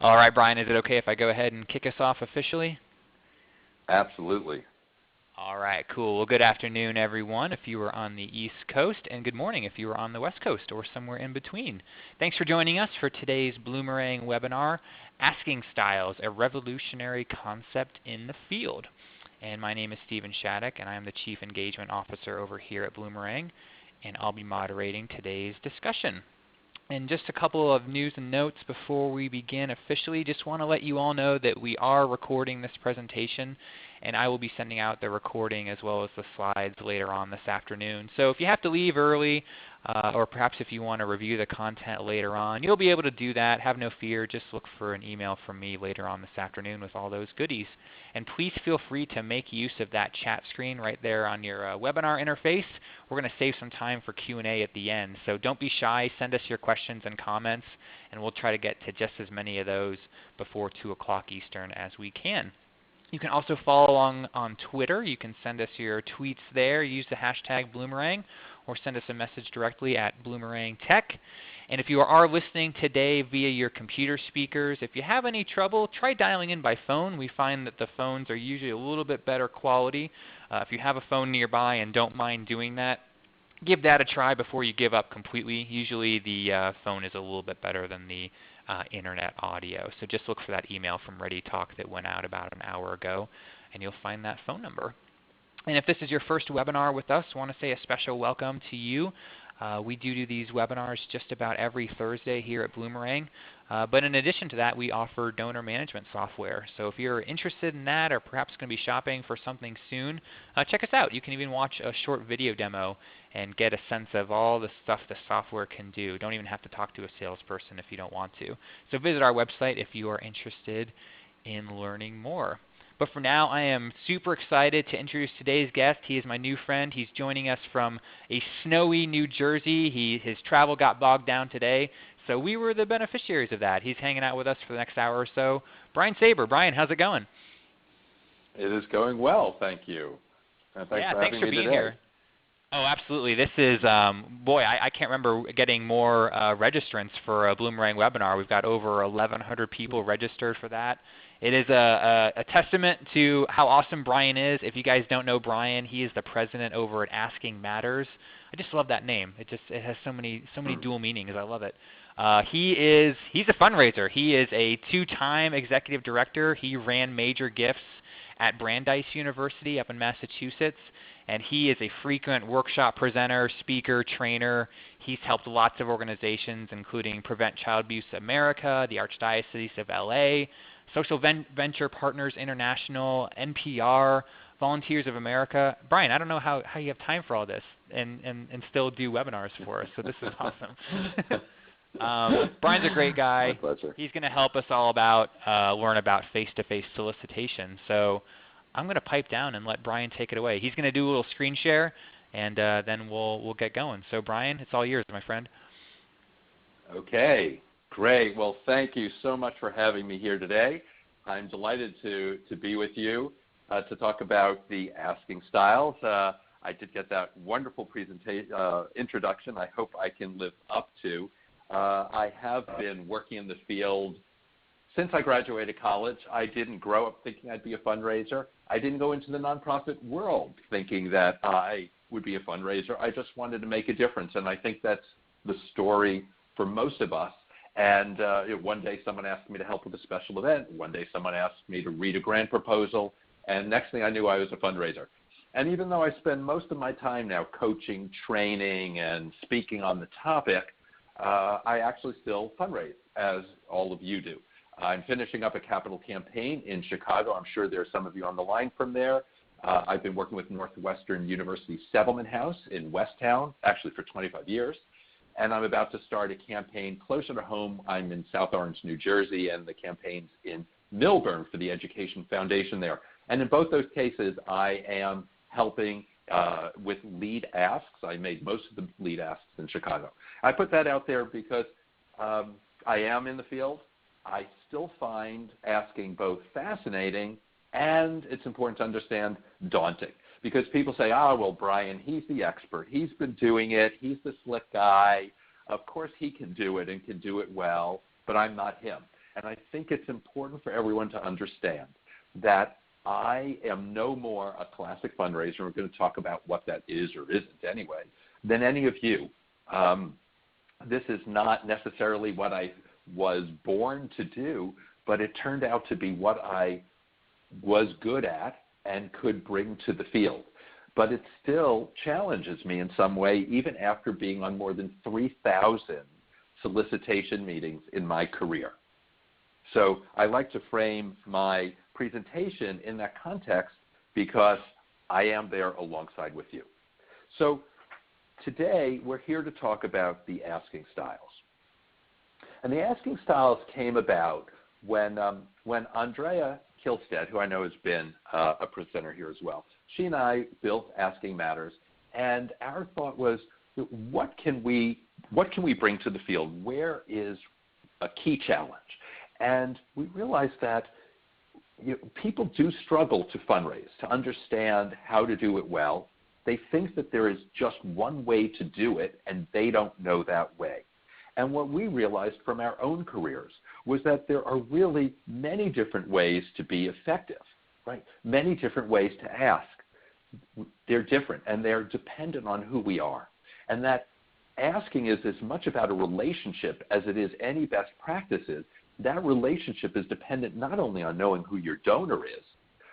All right, Brian, is it okay if I go ahead and kick us off officially? Absolutely. All right, cool. Well, good afternoon, everyone, if you are on the East Coast, and good morning if you are on the West Coast or somewhere in between. Thanks for joining us for today's Bloomerang webinar, Asking Styles, a Revolutionary Concept in the Field. And my name is Stephen Shattuck, and I am the Chief Engagement Officer over here at Bloomerang, and I'll be moderating today's discussion. And just a couple of news and notes before we begin officially. Just want to let you all know that we are recording this presentation, and I will be sending out the recording as well as the slides later on this afternoon. So if you have to leave early, or perhaps if you want to review the content later on, you'll be able to do that. Have no fear. Just look for an email from me later on this afternoon with all those goodies. And please feel free to make use of that chat screen right there on your webinar interface. We're going to save some time for Q&A at the end. So don't be shy. Send us your questions and comments, and we'll try to get to just as many of those before 2 o'clock Eastern as we can. You can also follow along on Twitter. You can send us your tweets there. Use the hashtag Bloomerang, or send us a message directly at Bloomerang Tech. And if you are listening today via your computer speakers, if you have any trouble, try dialing in by phone. We find that the phones are usually a little bit better quality. If you have a phone nearby and don't mind doing that, give that a try before you give up completely. Usually the phone is a little bit better than the internet audio. So just look for that email from ReadyTalk that went out about an hour ago, and you'll find that phone number. And if this is your first webinar with us, I want to say a special welcome to you. We do these webinars just about every Thursday here at Bloomerang. But in addition to that, we offer donor management software. So if you're interested in that or perhaps going to be shopping for something soon, check us out. You can even watch a short video demo and get a sense of all the stuff the software can do. Don't even have to talk to a salesperson if you don't want to. So visit our website if you are interested in learning more. But for now, I am super excited to introduce today's guest. He is my new friend. He's joining us from a snowy New Jersey. His travel got bogged down today, so we were the beneficiaries of that. He's hanging out with us for the next hour or so. Brian Saber. Brian, how's it going? It is going well, thank you. And thanks for having me being today. here. Oh, absolutely. This is, boy, I can't remember getting more registrants for a Bloomerang webinar. We've got over 1,100 people registered for that. It is a testament to how awesome Brian is. If you guys don't know Brian, he is the president over at Asking Matters. I just love that name. It has so many dual meanings. I love it. He's a fundraiser. He is a 2-time executive director. He ran major gifts at Brandeis University up in Massachusetts, and he is a frequent workshop presenter, speaker, trainer. He's helped lots of organizations, including Prevent Child Abuse America, the Archdiocese of LA, Social Venture Partners International, NPR, Volunteers of America. Brian, I don't know how you have time for all this and still do webinars for us, so this is awesome. Brian's a great guy. My pleasure. He's going to help us all learn about face-to-face solicitation. So I'm going to pipe down and let Brian take it away. He's going to do a little screen share, and then we'll get going. So Brian, it's all yours, my friend. Okay, great. Well, thank you so much for having me here today. I'm delighted to be with you to talk about the asking styles. I did get that wonderful introduction I hope I can live up to. I have been working in the field since I graduated college. I didn't grow up thinking I'd be a fundraiser. I didn't go into the nonprofit world thinking that I would be a fundraiser. I just wanted to make a difference, and I think that's the story for most of us. And one day someone asked me to help with a special event. One day someone asked me to read a grant proposal, and next thing I knew I was a fundraiser. And even though I spend most of my time now coaching, training, and speaking on the topic, I actually still fundraise, as all of you do. I'm finishing up a capital campaign in Chicago. I'm sure there are some of you on the line from there. I've been working with Northwestern University Settlement House in Westtown, actually for 25 years. And I'm about to start a campaign closer to home. I'm in South Orange, New Jersey, and the campaign's in Millburn for the Education Foundation there. And in both those cases, I am helping with lead asks. I made most of the lead asks in Chicago. I put that out there because I am in the field. I still find asking both fascinating and, it's important to understand, daunting. Because people say, well, Brian, he's the expert. He's been doing it. He's the slick guy. Of course he can do it and can do it well, but I'm not him. And I think it's important for everyone to understand that I am no more a classic fundraiser. We're going to talk about what that is or isn't anyway, than any of you. This is not necessarily what I was born to do, but it turned out to be what I was good at and could bring to the field. But it still challenges me in some way, even after being on more than 3,000 solicitation meetings in my career. So I like to frame my presentation in that context because I am there alongside with you. So today we're here to talk about the asking styles. And the asking styles came about when Andrea Kilstead, who I know has been a presenter here as well, she and I built Asking Matters, and our thought was, what can we bring to the field? Where is a key challenge? And we realized that people do struggle to fundraise, to understand how to do it well. They think that there is just one way to do it, and they don't know that way. And what we realized from our own careers was that there are really many different ways to be effective, right? Many different ways to ask. They're different, and they're dependent on who we are. And that asking is as much about a relationship as it is any best practices. That relationship is dependent not only on knowing who your donor is,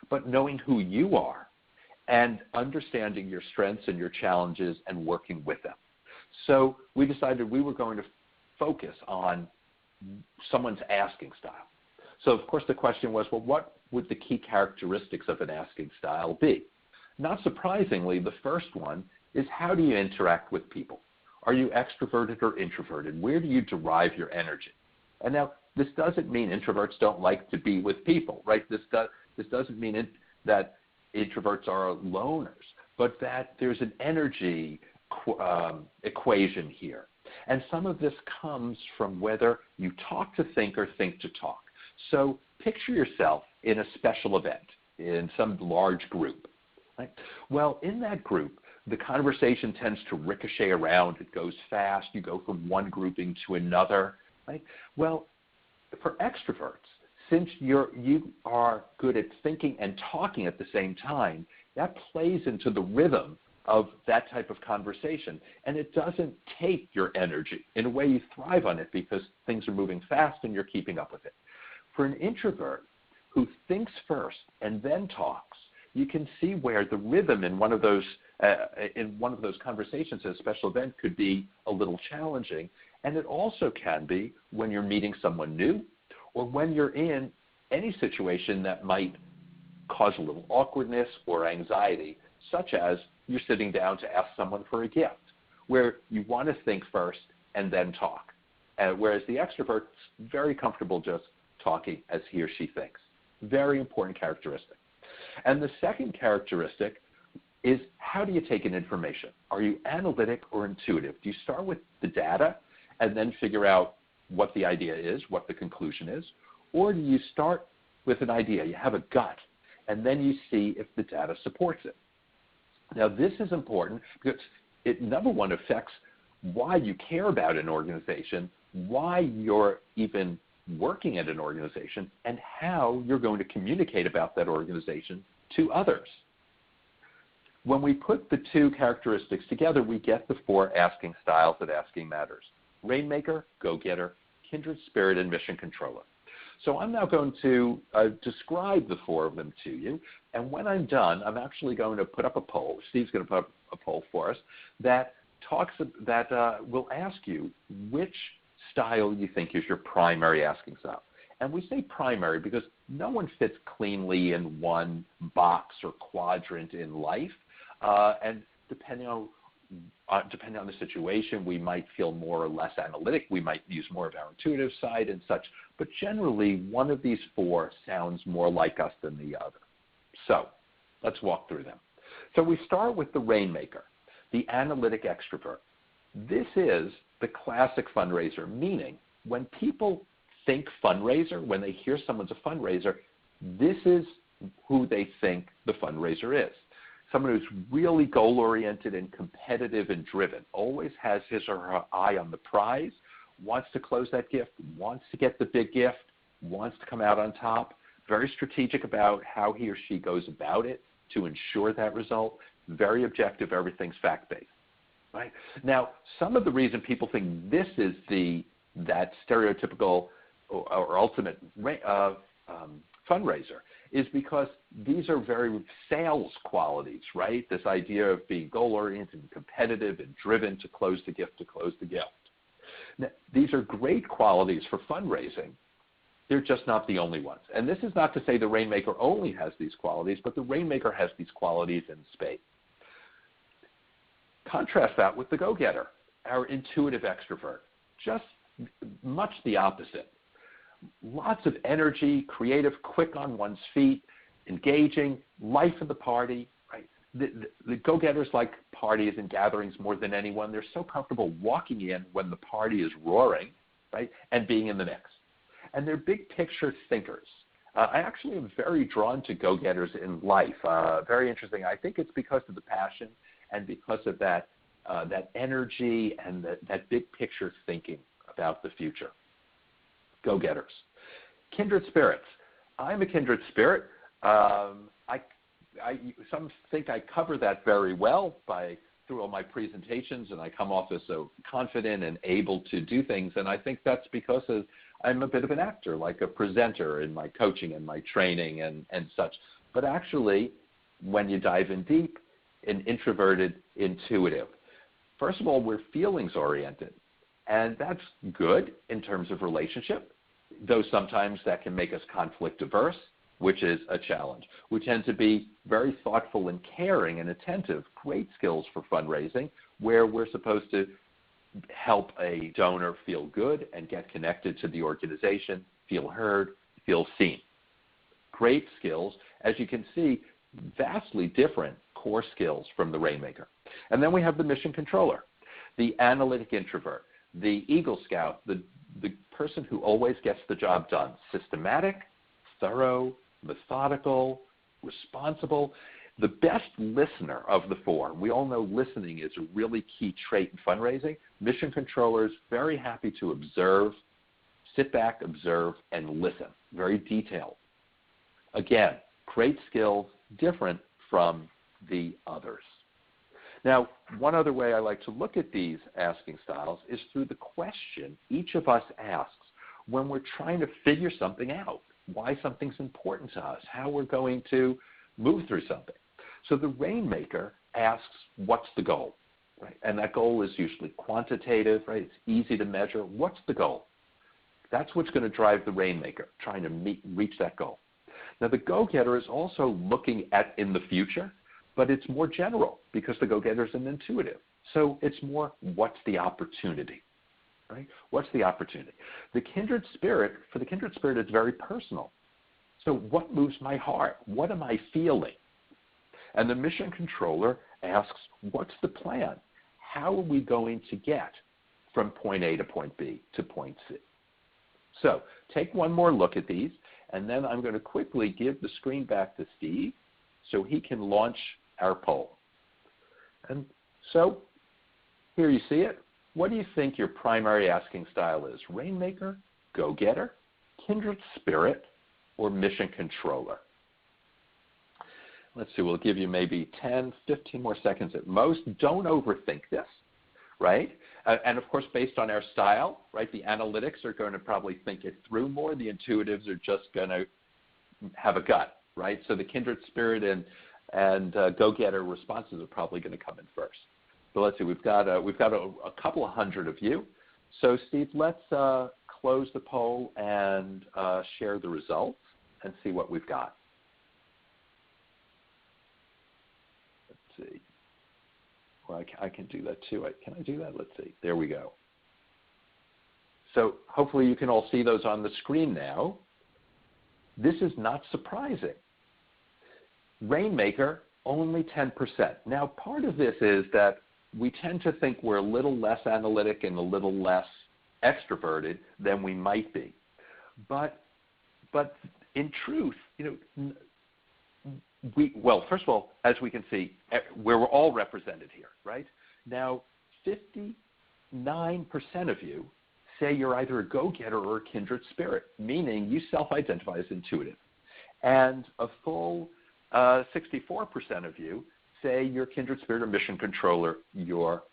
but knowing who you are and understanding your strengths and your challenges and working with them. So we decided we were going to focus on someone's asking style. So of course the question was, well, what would the key characteristics of an asking style be? Not surprisingly, the first one is, how do you interact with people? Are you extroverted or introverted? Where do you derive your energy? And now this doesn't mean introverts don't like to be with people, right? This doesn't mean that introverts are loners, but that there's an energy equation here. And some of this comes from whether you talk to think or think to talk. So picture yourself in a special event, in some large group. Right? Well, in that group, the conversation tends to ricochet around. It goes fast. You go from one grouping to another. Right? Well, for extroverts, since you are good at thinking and talking at the same time, that plays into the rhythm of that type of conversation. And it doesn't take your energy. In a way, you thrive on it because things are moving fast and you're keeping up with it. For an introvert who thinks first and then talks, you can see where the rhythm in one of those conversations at a special event could be a little challenging. And it also can be when you're meeting someone new or when you're in any situation that might cause a little awkwardness or anxiety, such as you're sitting down to ask someone for a gift, where you want to think first and then talk. Whereas the extrovert's very comfortable just talking as he or she thinks. Very important characteristic. And the second characteristic is, how do you take in information? Are you analytic or intuitive? Do you start with the data and then figure out what the idea is, what the conclusion is? Or do you start with an idea, you have a gut, and then you see if the data supports it? Now, this is important because it, number one, affects why you care about an organization, why you're even working at an organization, and how you're going to communicate about that organization to others. When we put the two characteristics together, we get the four asking styles at Asking Matters: Rainmaker, Go-Getter, Kindred Spirit, and Mission Controller. So I'm now going to describe the four of them to you, and when I'm done, I'm actually going to put up a poll. Steve's going to put up a poll for us that will ask you which style you think is your primary asking style. And we say primary because no one fits cleanly in one box or quadrant in life, and depending on the situation, we might feel more or less analytic. We might use more of our intuitive side and such. But generally, one of these four sounds more like us than the other. So let's walk through them. So we start with the Rainmaker, the analytic extrovert. This is the classic fundraiser, meaning when people think fundraiser, when they hear someone's a fundraiser, this is who they think the fundraiser is. Someone who's really goal-oriented and competitive and driven, always has his or her eye on the prize, wants to close that gift, wants to get the big gift, wants to come out on top, very strategic about how he or she goes about it to ensure that result, very objective, everything's fact-based. Right? Now, some of the reason people think this is that stereotypical or ultimate fundraiser is because these are very sales qualities, right? This idea of being goal-oriented and competitive and driven to close the gift, Now, these are great qualities for fundraising. They're just not the only ones. And this is not to say the Rainmaker only has these qualities, but the Rainmaker has these qualities in spades. Contrast that with the go-getter, our intuitive extrovert. Just much the opposite. Lots of energy, creative, quick on one's feet, engaging, life of the party. Right? The go-getters like parties and gatherings more than anyone. They're so comfortable walking in when the party is roaring, right, and being in the mix. And they're big picture thinkers. I actually am very drawn to go-getters in life. Very interesting. I think it's because of the passion and because of that energy and that big picture thinking about the future. Go-getters. Kindred spirits. I'm a kindred spirit. Some think I cover that very well through all my presentations, and I come off as so confident and able to do things, and I think that's because I'm a bit of an actor, like a presenter in my coaching and my training and such. But actually, when you dive in deep, an introverted intuitive. First of all, we're feelings oriented, and that's good in terms of relationship, though sometimes that can make us conflict averse, which is a challenge. We tend to be very thoughtful and caring and attentive, great skills for fundraising, where we're supposed to help a donor feel good and get connected to the organization, feel heard, feel seen. Great skills, as you can see, vastly different core skills from the Rainmaker. And then we have the mission controller, the analytic introvert, the Eagle Scout, the person who always gets the job done, systematic, thorough, methodical, responsible, the best listener of the four. We all know listening is a really key trait in fundraising. Mission controllers, very happy to observe, sit back, observe, and listen. Very detailed. Again, great skills, different from the others. Now, one other way I like to look at these asking styles is through the question each of us asks when we're trying to figure something out, why something's important to us, how we're going to move through something. So the Rainmaker asks, what's the goal? Right? And that goal is usually quantitative, right? It's easy to measure. What's the goal? That's what's going to drive the Rainmaker, trying to reach that goal. Now, the go-getter is also looking at in the future, but it's more general because the go-getter is an intuitive. So it's more, what's the opportunity? Right? What's the opportunity? The kindred spirit, for the kindred spirit, it's very personal. So what moves my heart? What am I feeling? And the mission controller asks, what's the plan? How are we going to get from point A to point B to point C? So take one more look at these, and then I'm going to quickly give the screen back to Steve so he can launch our poll. And so here you see it. What do you think your primary asking style is? Rainmaker, go-getter, kindred spirit, or mission controller? Let's see, we'll give you maybe 10, 15 more seconds at most. Don't overthink this, right? And of course, based on our style, right, the analytics are going to probably think it through more. The intuitives are just going to have a gut, right? So the kindred spirit and go-getter responses are probably going to come in first. So let's see, we've got a couple of hundred of you. So Steve, let's close the poll and share the results and see what we've got. Let's see. Well, I can do that too. Can I do that? Let's see. There we go. So hopefully you can all see those on the screen now. This is not surprising. Rainmaker, only 10%. Now, part of this is that we tend to think we're a little less analytic and a little less extroverted than we might be. But in truth, well, first of all, as we can see, we're all represented here, right? Now, 59% of you say you're either a go-getter or a kindred spirit, meaning you self-identify as intuitive. And a full 64% of you say you're kindred spirit or mission controller, you're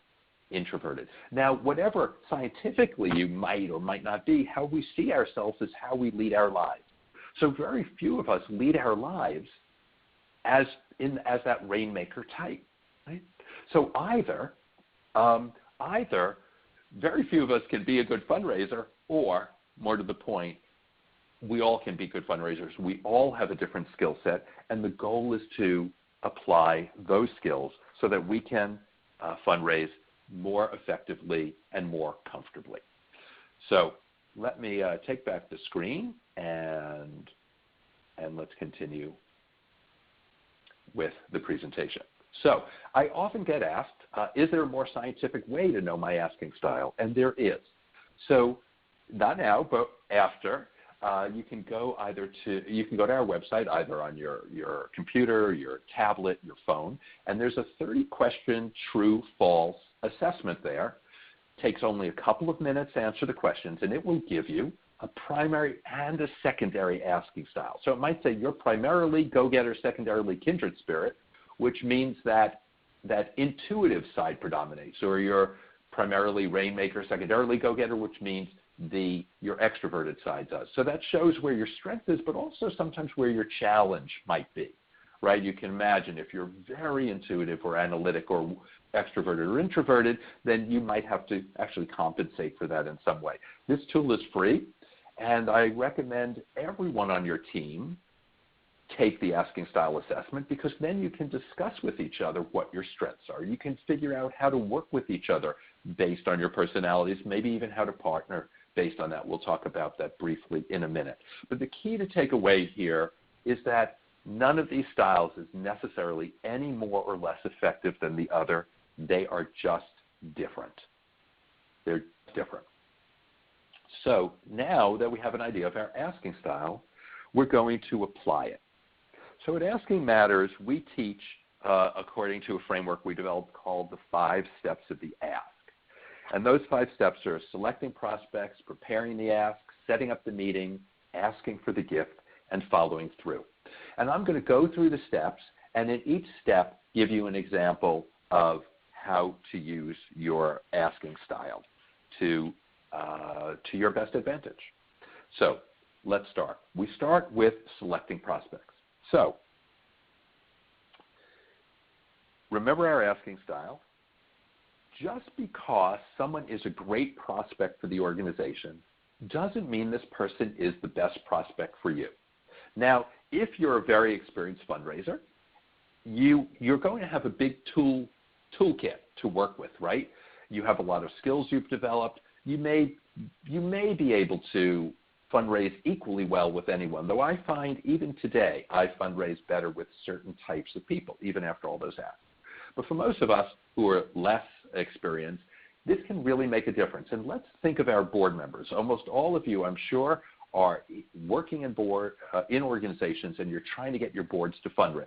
introverted. Now, whatever scientifically you might or might not be, how we see ourselves is how we lead our lives. So very few of us lead our lives as that Rainmaker type, right? So either very few of us can be a good fundraiser, or more to the point, we all can be good fundraisers. We all have a different skill set, and the goal is to apply those skills so that we can fundraise more effectively and more comfortably. So let me take back the screen and let's continue with the presentation. So I often get asked, is there a more scientific way to know my asking style? And there is. So not now, but after. You can go to our website either on your computer, your tablet, your phone, and there's a 30-question true-false assessment there. Takes only a couple of minutes to answer the questions, and it will give you a primary and a secondary asking style. So it might say you're primarily go-getter, secondarily kindred spirit, which means that intuitive side predominates, or you're primarily Rainmaker, secondarily go-getter, which means your extroverted side does. So that shows where your strength is, but also sometimes where your challenge might be, right? You can imagine if you're very intuitive or analytic or extroverted or introverted, then you might have to actually compensate for that in some way. This tool is free, and I recommend everyone on your team take the asking style assessment, because then you can discuss with each other what your strengths are. You can figure out how to work with each other based on your personalities, maybe even how to partner based on that. We'll talk about that briefly in a minute. But the key to take away here is that none of these styles is necessarily any more or less effective than the other. They are just different. They're different. So now that we have an idea of our asking style, we're going to apply it. So at Asking Matters, we teach according to a framework we developed called the 5 steps of the ask. And those 5 steps are selecting prospects, preparing the ask, setting up the meeting, asking for the gift, and following through. And I'm going to go through the steps, and in each step give you an example of how to use your asking style to your best advantage. So let's start. We start with selecting prospects. So remember our asking style. Just because someone is a great prospect for the organization doesn't mean this person is the best prospect for you. Now, if you're a very experienced fundraiser, you're going to have a big toolkit to work with, right? You have a lot of skills you've developed. You may be able to fundraise equally well with anyone, though I find even today I fundraise better with certain types of people, even after all those asks. But for most of us who are less experienced, this can really make a difference. And let's think of our board members. Almost all of you, I'm sure, are working in organizations, and you're trying to get your boards to fundraise.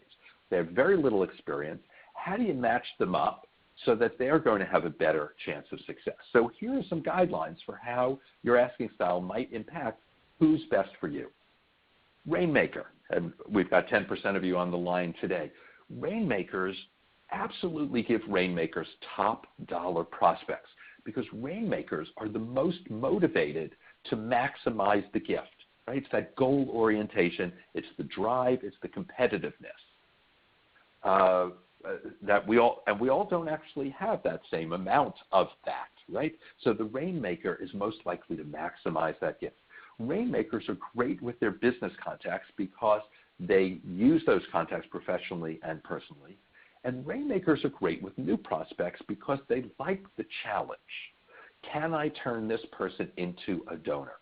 They have very little experience. How do you match them up so that they're going to have a better chance of success? So here are some guidelines for how your asking style might impact who's best for you. Rainmaker, and we've got 10% of you on the line today. Rainmakers, absolutely give Rainmakers top dollar prospects, because Rainmakers are the most motivated to maximize the gift, right? It's that goal orientation, it's the drive, it's the competitiveness that we all don't actually have that same amount of that, right? So the Rainmaker is most likely to maximize that gift. Rainmakers are great with their business contacts because they use those contacts professionally and personally. And Rainmakers are great with new prospects because they like the challenge. Can I turn this person into a donor?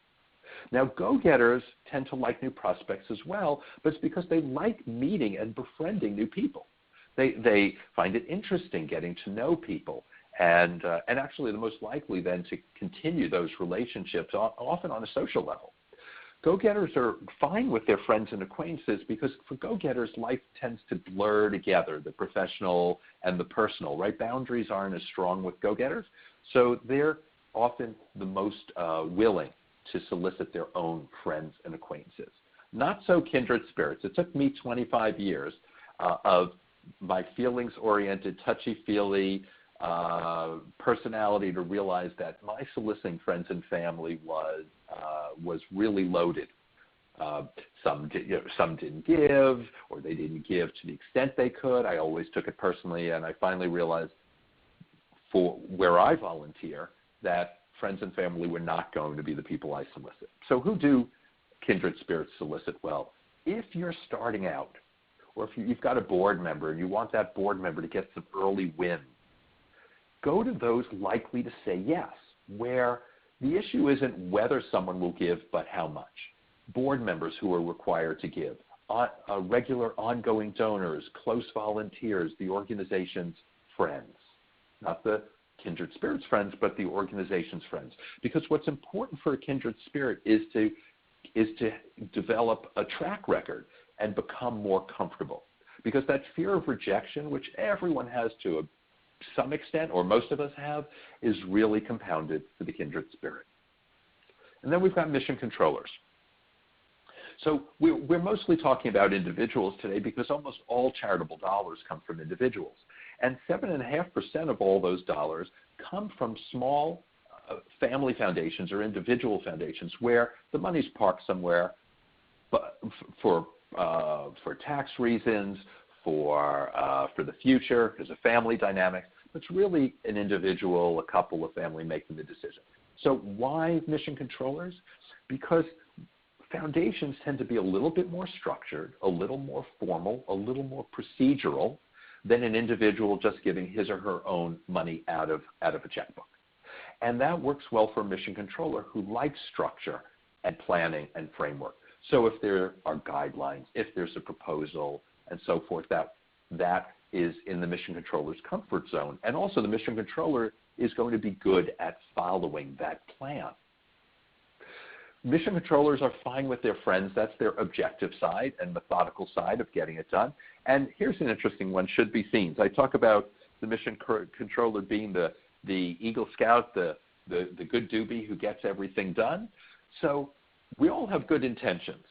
Now, go-getters tend to like new prospects as well, but it's because they like meeting and befriending new people. They find it interesting getting to know people, and actually the most likely then to continue those relationships, often on a social level. Go-getters are fine with their friends and acquaintances because for go-getters, life tends to blur together, the professional and the personal, right? Boundaries aren't as strong with go-getters, so they're often the most willing to solicit their own friends and acquaintances. Not so kindred spirits. It took me 25 years of my feelings-oriented, touchy-feely personality to realize that my soliciting friends and family was really loaded. Some didn't give, or they didn't give to the extent they could. I always took it personally, and I finally realized for where I volunteer that friends and family were not going to be the people I solicit. So who do kindred spirits solicit? Well, if you're starting out, or if you've got a board member and you want that board member to get some early wins, go to those likely to say yes, where the issue isn't whether someone will give, but how much. Board members who are required to give, regular ongoing donors, close volunteers, the organization's friends, not the kindred spirits friends, but the organization's friends. Because what's important for a kindred spirit is to develop a track record and become more comfortable. Because that fear of rejection, which everyone has to some extent, or most of us have, is really compounded for the kindred spirit. And then we've got mission controllers. So we're mostly talking about individuals today because almost all charitable dollars come from individuals. And 7.5% of all those dollars come from small family foundations or individual foundations where the money's parked somewhere for tax reasons, for the future, there's a family dynamic. It's really an individual, a couple, a family making the decision. So why mission controllers? Because foundations tend to be a little bit more structured, a little more formal, a little more procedural than an individual just giving his or her own money out of a checkbook. And that works well for a mission controller who likes structure and planning and framework. So if there are guidelines, if there's a proposal, and so forth, that is in the mission controller's comfort zone. And also the mission controller is going to be good at following that plan. Mission controllers are fine with their friends. That's their objective side and methodical side of getting it done. And here's an interesting one, should be seen. I talk about the mission controller being the Eagle Scout, the good doobie who gets everything done. So we all have good intentions.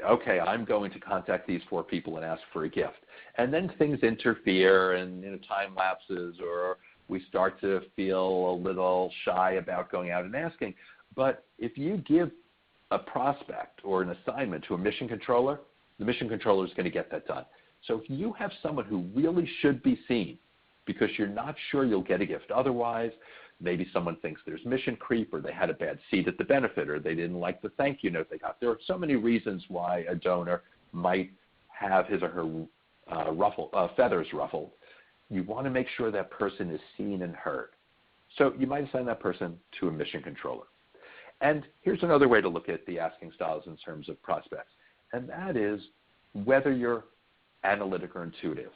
Okay, I'm going to contact these 4 people and ask for a gift. And then things interfere and time lapses, or we start to feel a little shy about going out and asking. But if you give a prospect or an assignment to a mission controller, the mission controller is going to get that done. So if you have someone who really should be seen because you're not sure you'll get a gift otherwise, maybe someone thinks there's mission creep, or they had a bad seat at the benefit, or they didn't like the thank you note they got. There are so many reasons why a donor might have his or her feathers ruffled. You want to make sure that person is seen and heard. So you might assign that person to a mission controller. And here's another way to look at the asking styles in terms of prospects, and that is whether you're analytic or intuitive.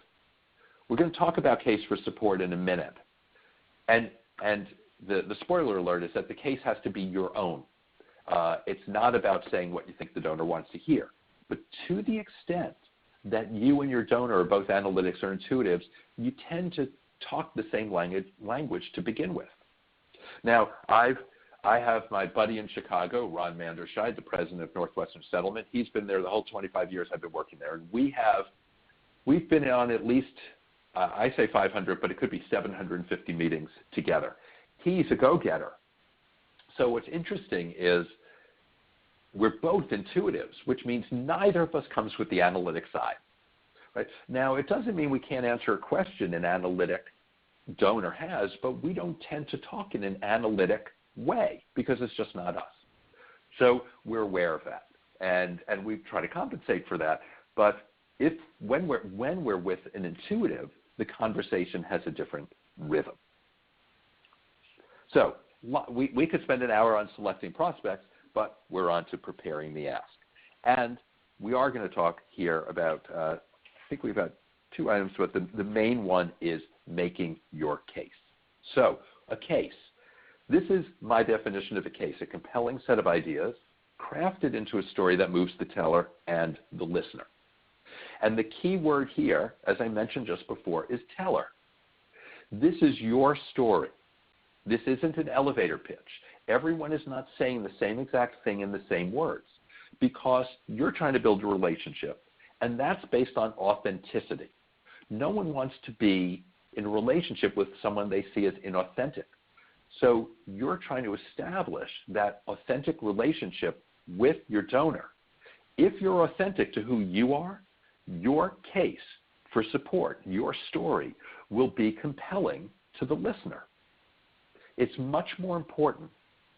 We're going to talk about case for support in a minute. And the spoiler alert is that the case has to be your own. It's not about saying what you think the donor wants to hear. But to the extent that you and your donor are both analytics or intuitives, you tend to talk the same language to begin with. Now, I have my buddy in Chicago, Ron Manderscheid, the president of Northwestern Settlement. He's been there the whole 25 years I've been working there. And we've been on at least, I say 500, but it could be 750 meetings together. He's a go-getter. So what's interesting is we're both intuitives, which means neither of us comes with the analytic side. Right? Now, it doesn't mean we can't answer a question an analytic donor has, but we don't tend to talk in an analytic way because it's just not us. So we're aware of that, and we try to compensate for that. But when we're with an intuitive, the conversation has a different rhythm. So we could spend an hour on selecting prospects, but we're on to preparing the ask. And we are going to talk here about, I think we've got 2 items, but the main one is making your case. So a case. This is my definition of a case, a compelling set of ideas crafted into a story that moves the teller and the listener. And the key word here, as I mentioned just before, is teller. This is your story. This isn't an elevator pitch. Everyone is not saying the same exact thing in the same words because you're trying to build a relationship, and that's based on authenticity. No one wants to be in a relationship with someone they see as inauthentic. So you're trying to establish that authentic relationship with your donor. If you're authentic to who you are, your case for support, your story, will be compelling to the listener. It's much more important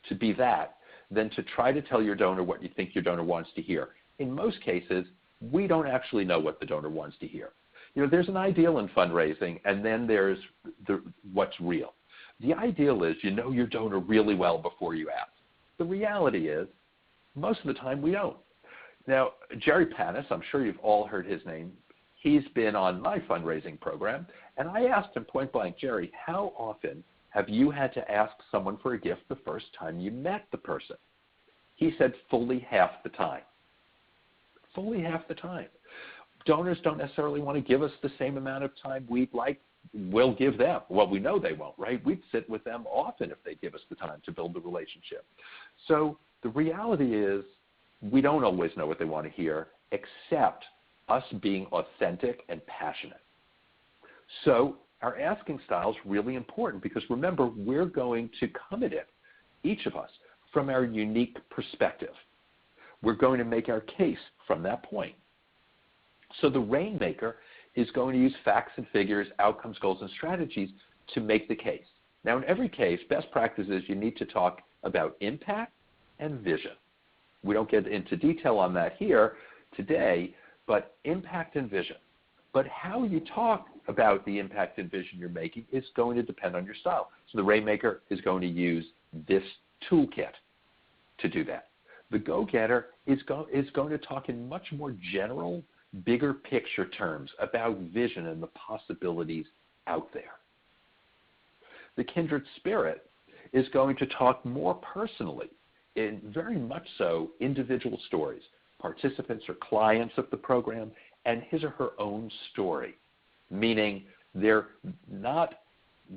to be that than to try to tell your donor what you think your donor wants to hear. In most cases, we don't actually know what the donor wants to hear. There's an ideal in fundraising, and then there's what's real. The ideal is you know your donor really well before you ask. The reality is, most of the time we don't. Now, Jerry Panis, I'm sure you've all heard his name. He's been on my fundraising program, and I asked him point blank, Jerry, how often have you had to ask someone for a gift the first time you met the person? He said fully half the time. Fully half the time. Donors don't necessarily want to give us the same amount of time we'd like. We'll give them. Well, we know they won't, right? We'd sit with them often if they give us the time to build the relationship. So the reality is we don't always know what they want to hear, except us being authentic and passionate. So our asking style is really important because remember, we're going to come at it, each of us, from our unique perspective. We're going to make our case from that point. So the Rainmaker is going to use facts and figures, outcomes, goals, and strategies to make the case. Now, in every case, best practice is you need to talk about impact and vision. We don't get into detail on that here today, but impact and vision. But how you talk about the impact and vision you're making is going to depend on your style. So the Rainmaker is going to use this toolkit to do that. The go-getter is going to talk in much more general, bigger picture terms about vision and the possibilities out there. The Kindred spirit is going to talk more personally, in very much so individual stories, participants or clients of the program, and his or her own story, meaning they're not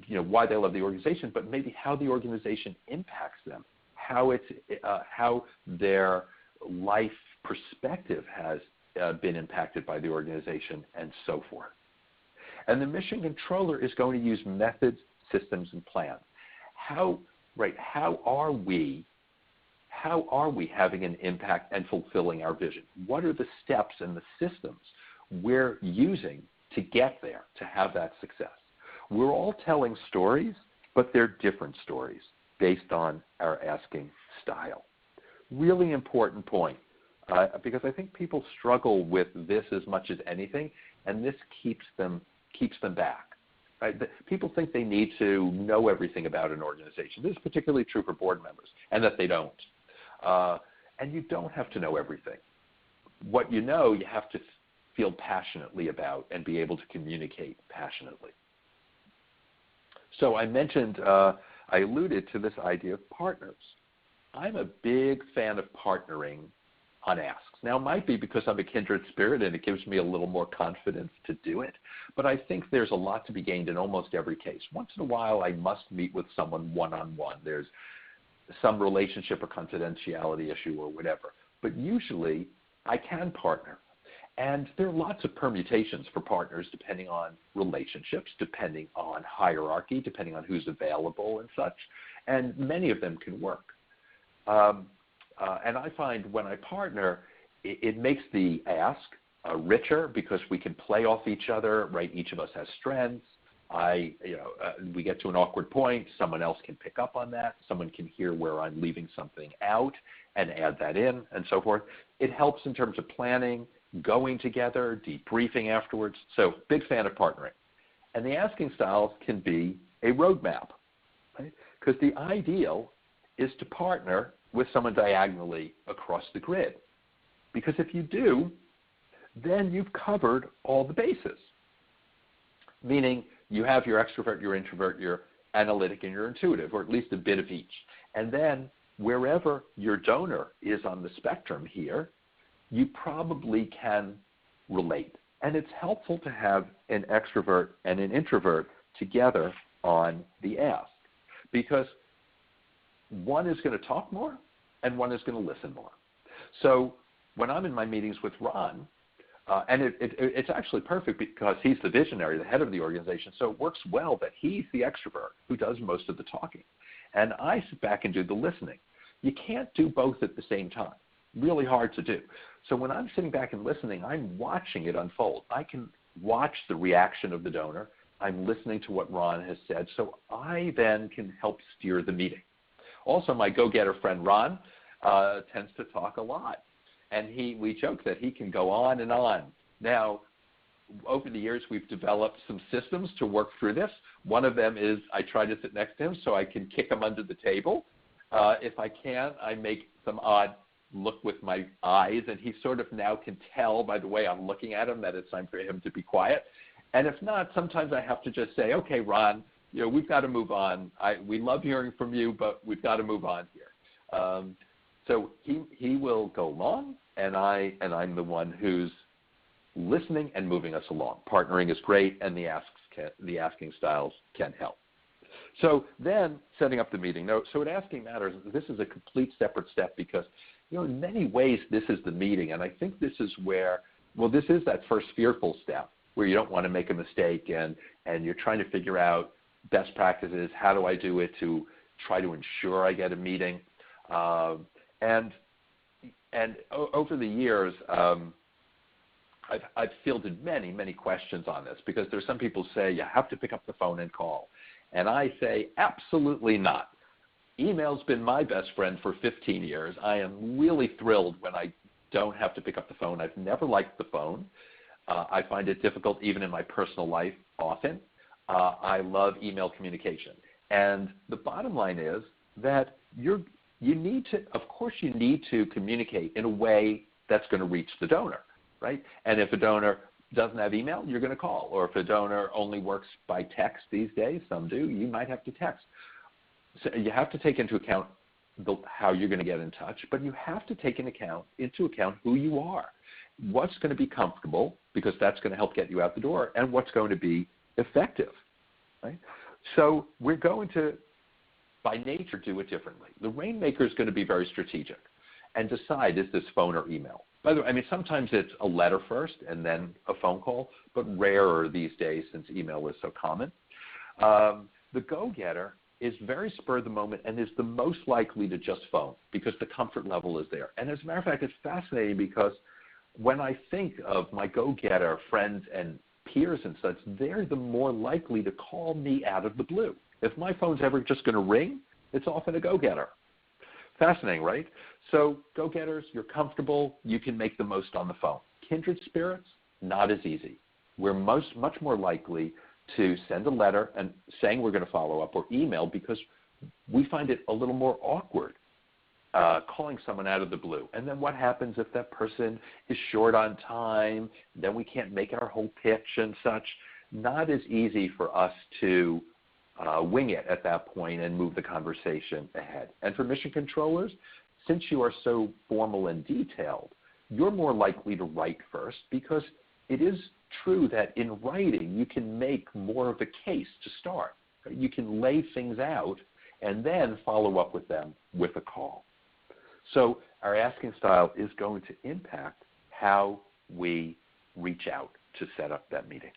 why they love the organization, but maybe how the organization impacts them, how their life perspective has been impacted by the organization, and so forth. And the mission controller is going to use methods, systems, and plans. How are we having an impact and fulfilling our vision? What are the steps and the systems we're using to get there, to have that success? We're all telling stories, but they're different stories based on our asking style. Really important point, because I think people struggle with this as much as anything, and this keeps them back. Right? People think they need to know everything about an organization. This is particularly true for board members, and that they don't. And you don't have to know everything. What you know, you have to feel passionately about and be able to communicate passionately. So I mentioned, I alluded to this idea of partners. I'm a big fan of partnering on asks. Now, it might be because I'm a kindred spirit and it gives me a little more confidence to do it, but I think there's a lot to be gained in almost every case. Once in a while, I must meet with someone one-on-one. There's some relationship or confidentiality issue or whatever, but usually I can partner. And there are lots of permutations for partners depending on relationships, depending on hierarchy, depending on who's available and such, and many of them can work. And I find when I partner, it makes the ask richer because we can play off each other, right? Each of us has strengths. We get to an awkward point, someone else can pick up on that, someone can hear where I'm leaving something out and add that in, and so forth. It helps in terms of planning, going together, debriefing afterwards. So big fan of partnering. And the asking styles can be a roadmap, right? Because the ideal is to partner with someone diagonally across the grid. Because if you do, then you've covered all the bases. Meaning you have your extrovert, your introvert, your analytic, and your intuitive, or at least a bit of each. And then wherever your donor is on the spectrum here, you probably can relate. And it's helpful to have an extrovert and an introvert together on the ask. because one is going to talk more and one is going to listen more. So when I'm in my meetings with Ron, and it's actually perfect because he's the visionary, the head of the organization, so it works well that he's the extrovert who does most of the talking. And I sit back and do the listening. You can't do both at the same time. Really hard to do. So when I'm sitting back and listening, I'm watching it unfold. I can watch the reaction of the donor. I'm listening to what Ron has said, so I then can help steer the meeting. Also, my go-getter friend Ron tends to talk a lot, and we joke that he can go on and on. Now, over the years, we've developed some systems to work through this. One of them is I try to sit next to him so I can kick him under the table. If I can, I make some odd look with my eyes, and he sort of now can tell by the way I'm looking at him that it's time for him to be quiet. And if not, sometimes I have to just say, okay, Ron, we've got to move on. We love hearing from you, but we've got to move on here. So he will go along, and I'm the one who's listening and moving us along. Partnering is great, and the asking styles can help. So then setting up the meeting. Now, so at Asking Matters, this is a complete separate step because, in many ways, this is the meeting. And I think this is where, this is that first fearful step where you don't want to make a mistake and you're trying to figure out best practices. How do I do it to try to ensure I get a meeting? And over the years, I've fielded many, many questions on this because there's some people say you have to pick up the phone and call. And I say absolutely not. Email's been my best friend for 15 years. I am really thrilled when I don't have to pick up the phone. I've never liked the phone. I find it difficult even in my personal life often. I love email communication. And the bottom line is that you need to communicate in a way that's going to reach the donor, right? And if a donor doesn't have email, you're going to call. Or if a donor only works by text these days, some do, you might have to text. So you have to take into account how you're going to get in touch, but you have to take into account who you are, what's going to be comfortable, because that's going to help get you out the door, and what's going to be effective, right? So we're going to, by nature, do it differently. The Rainmaker is going to be very strategic and decide, is this phone or email? By the way, sometimes it's a letter first and then a phone call, but rarer these days since email is so common. The go-getter is very spur of the moment and is the most likely to just phone because the comfort level is there. And as a matter of fact, it's fascinating because when I think of my go-getter friends and peers and such, they're the more likely to call me out of the blue. If my phone's ever just going to ring, it's often a go-getter. Fascinating, right? So go-getters, you're comfortable. You can make the most on the phone. Kindred spirits, not as easy. We're much more likely to send a letter and saying we're going to follow up or email because we find it a little more awkward calling someone out of the blue. And then what happens if that person is short on time? Then we can't make our whole pitch and such. Not as easy for us to wing it at that point and move the conversation ahead. And for mission controllers, since you are so formal and detailed, you're more likely to write first because it is true that in writing you can make more of a case to start. You can lay things out and then follow up with them with a call. So our asking style is going to impact how we reach out to set up that meeting.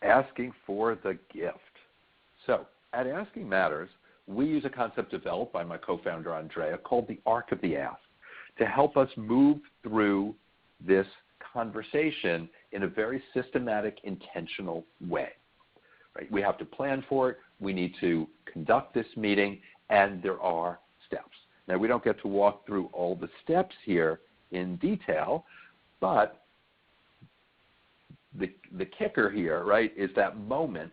Asking for the gift. So at Asking Matters, we use a concept developed by my co-founder Andrea called the arc of the ask to help us move through this conversation in a very systematic, intentional way. Right? We have to plan for it. We need to conduct this meeting, and there are steps. Now, we don't get to walk through all the steps here in detail, but the kicker here, right, is that moment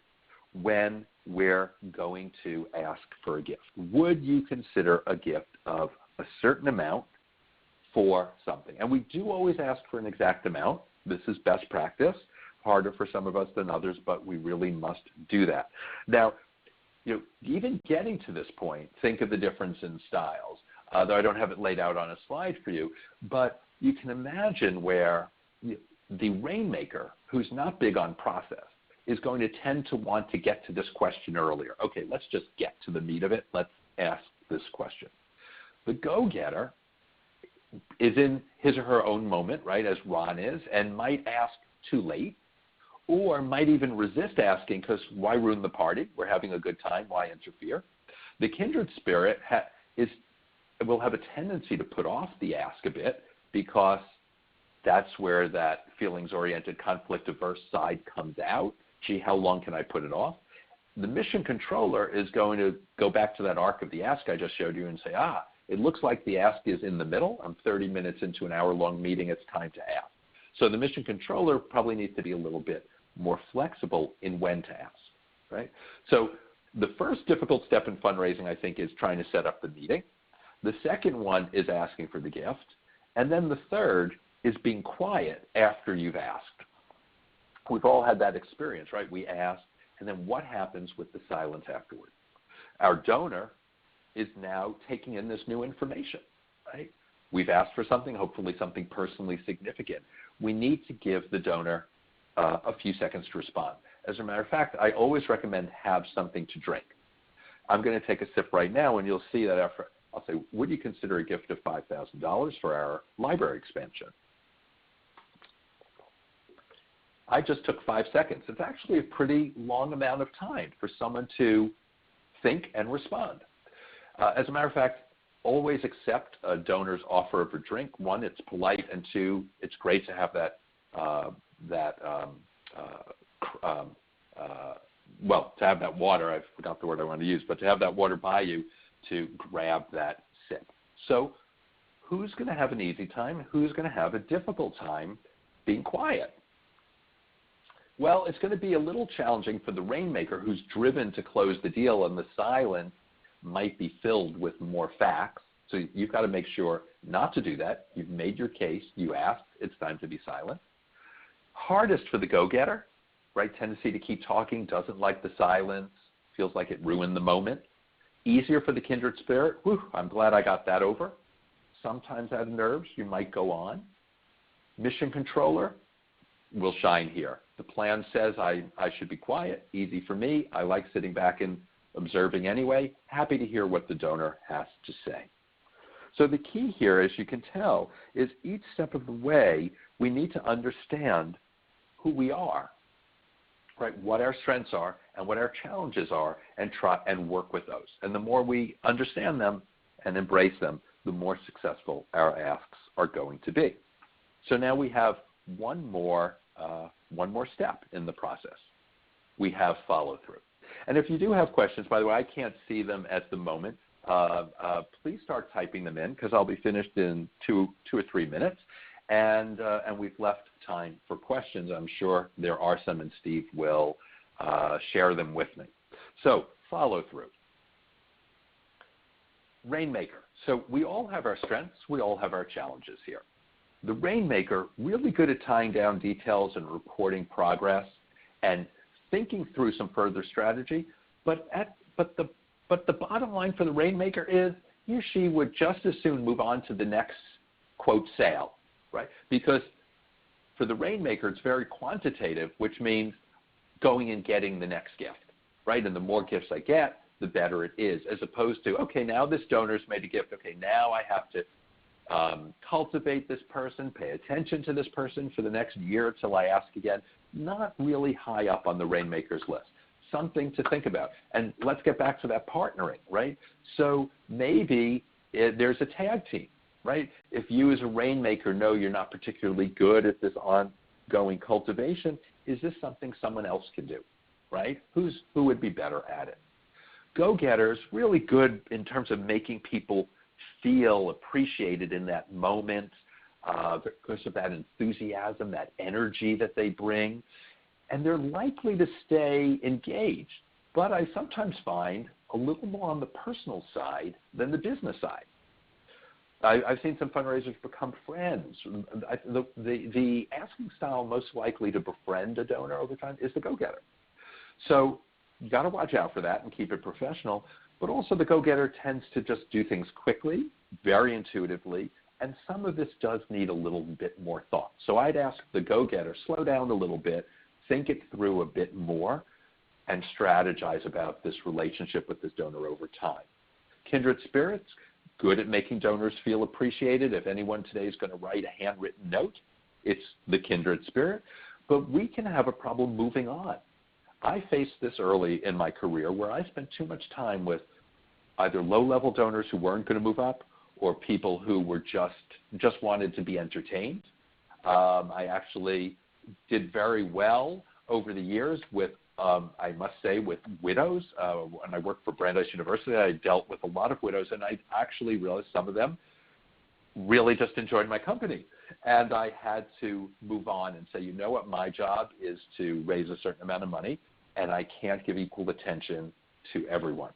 when we're going to ask for a gift. Would you consider a gift of a certain amount for something? And we do always ask for an exact amount. This is best practice. Harder for some of us than others, but we really must do that. Now, even getting to this point, think of the difference in styles. Though I don't have it laid out on a slide for you, but you can imagine where the Rainmaker, who's not big on process, is going to tend to want to get to this question earlier. Okay, let's just get to the meat of it. Let's ask this question. The go-getter is in his or her own moment, right, as Ron is, and might ask too late, or might even resist asking because why ruin the party? We're having a good time. Why interfere? The kindred spirit will have a tendency to put off the ask a bit because that's where that feelings-oriented, conflict-averse side comes out. Gee, how long can I put it off? The mission controller is going to go back to that arc of the ask I just showed you and say, it looks like the ask is in the middle. I'm 30 minutes into an hour-long meeting. It's time to ask. So the mission controller probably needs to be a little bit more flexible in when to ask, right? So the first difficult step in fundraising, I think, is trying to set up the meeting. The second one is asking for the gift. And then the third is being quiet after you've asked. We've all had that experience, right? We ask, and then what happens with the silence afterward? Our donor is now taking in this new information, right? We've asked for something, hopefully something personally significant. We need to give the donor a few seconds to respond. As a matter of fact, I always recommend have something to drink. I'm going to take a sip right now, and you'll see that after I'll say, would you consider a gift of $5,000 for our library expansion? I just took 5 seconds. It's actually a pretty long amount of time for someone to think and respond. As a matter of fact, always accept a donor's offer of a drink. One, it's polite, and two, it's great to have to have that water. I forgot the word I wanted to use, but to have that water by you to grab that sip. So who's going to have an easy time? Who's going to have a difficult time being quiet? Well, it's going to be a little challenging for the Rainmaker who's driven to close the deal, and the silence might be filled with more facts. So you've got to make sure not to do that. You've made your case. You asked. It's time to be silent. Hardest for the go-getter, right? Tendency to keep talking, doesn't like the silence, feels like it ruined the moment. Easier for the kindred spirit. Whew, I'm glad I got that over. Sometimes out of nerves, you might go on. Mission controller will shine here. The plan says I should be quiet. Easy for me. I like sitting back and observing anyway. Happy to hear what the donor has to say. So the key here, as you can tell, is each step of the way, we need to understand who we are, right? What our strengths are and what our challenges are, and try and work with those. And the more we understand them and embrace them, the more successful our asks are going to be. So now we have one more step in the process. We have follow-through. And if you do have questions, by the way, I can't see them at the moment. Please start typing them in because I'll be finished in two or 3 minutes. And we've left time for questions. I'm sure there are some, and Steve will share them with me. So follow-through. Rainmaker. So we all have our strengths. We all have our challenges here. The Rainmaker, really good at tying down details and reporting progress and thinking through some further strategy. But the bottom line for the Rainmaker is he or she would just as soon move on to the next, quote, sale, right? Because for the Rainmaker, it's very quantitative, which means going and getting the next gift, right? And the more gifts I get, the better it is, as opposed to, okay, now this donor's made a gift. Okay, now I have to cultivate this person, pay attention to this person for the next year till I ask again. Not really high up on the Rainmaker's list. Something to think about. And let's get back to that partnering, right? So maybe there's a tag team, right? If you as a Rainmaker know you're not particularly good at this ongoing cultivation, is this something someone else can do, right? Who would be better at it? Go-getters, really good in terms of making people feel appreciated in that moment because of that enthusiasm, that energy that they bring. And they're likely to stay engaged. But I sometimes find a little more on the personal side than the business side. I've seen some fundraisers become friends. The asking style most likely to befriend a donor over time is the go-getter. So you got to watch out for that and keep it professional. But also the go-getter tends to just do things quickly, very intuitively, and some of this does need a little bit more thought. So I'd ask the go-getter, slow down a little bit, think it through a bit more and strategize about this relationship with this donor over time. Kindred spirits, good at making donors feel appreciated. If anyone today is going to write a handwritten note, it's the kindred spirit. But we can have a problem moving on. I faced this early in my career where I spent too much time with either low-level donors who weren't going to move up or people who were just wanted to be entertained. I actually did very well over the years with, I must say, with widows. When I worked for Brandeis University, I dealt with a lot of widows, and I actually realized some of them really just enjoyed my company. And I had to move on and say, you know what, my job is to raise a certain amount of money, and I can't give equal attention to everyone.